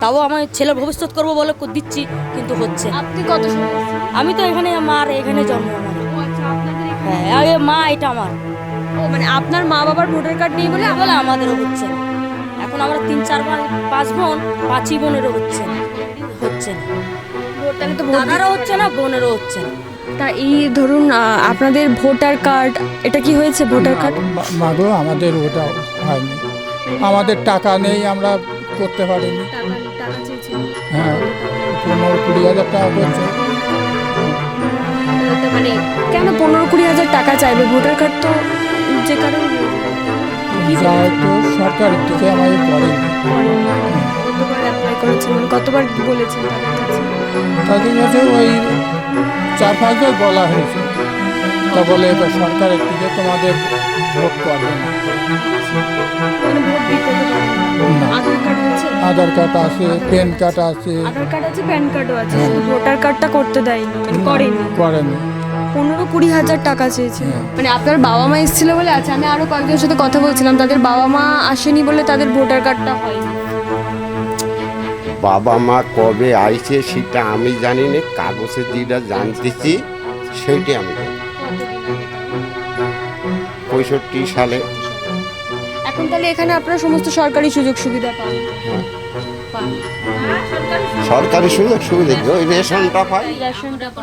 তাও আমার ছেলের ভবিষ্যৎ করবো বলে দিচ্ছি, কিন্তু হচ্ছে না। আপনি কত সময়? আমি তো এখানে এখানে জন্ম আমার। আচ্ছা, আপনাদের হ্যাঁ, আগে মা এটা আমার মানে আপনার মা বাবার ভোটার কার্ড নেই বলে বলে আমাদেরও হচ্ছে না। এখন আমরা 3 4 5 বোন, 5ই বোনেরও হচ্ছে না। তাহলে তো দাদারও হচ্ছে না, বোনেরও হচ্ছে না। তা এই ধরুন আপনাদের ভোটার কার্ড এটা কি হয়েছে ভোটার কার্ড? মাগো আমাদের ওটা হয়নি, আমাদের টাকা নেই, আমরা করতে পারিনি। টাকা চেয়েছিল হ্যাঁ, 15-20 হাজার টাকা করছে। মানে কেন 15-20 হাজার টাকা চাইবে? ভোটার কার্ড তো যে কারণে যা একটু সরকারের দিকে আমাদের করেনি। কতবার অ্যাপ্লাই করেছেন, কতবার বলেছেন তাদের কাছে ওই 4-5 বার বলা হয়েছে, তা বলে এবার সরকারের দিকে তোমাদের ভোট করবে না। মানে ভোট দিতে তো পারেন না। আধার কার্ড আছে, আধার কার্ড আছে, প্যান কার্ড আছে, আধার কার্ড আছে, প্যান কার্ডও আছে, শুধু ভোটার কার্ডটা করতে দেয়নি, মানে করেনি। করেনি। 15-20 হাজার টাকা চেয়েছে। মানে আপনার বাবা মা এসেছিল বলে আছে। আমি আরো কয়েকজনের সাথে কথা বলছিলাম, তাদের বাবা মা আসেনি বলে তাদের ভোটার কার্ডটা হয়নি। বাবা মা কবে আইছে সেটা আমি জানি না, কাগজে যেটা জানতেছি সেইটি আমি জানি। 65 সালে। এখন তাহলে এখানে আপনারা সমস্ত সরকারি সুযোগ সুবিধা পান? হ্যাঁ, পান। সরকারি সুযোগ সুবিধা ওই রেশনটা পাই। রেশনটা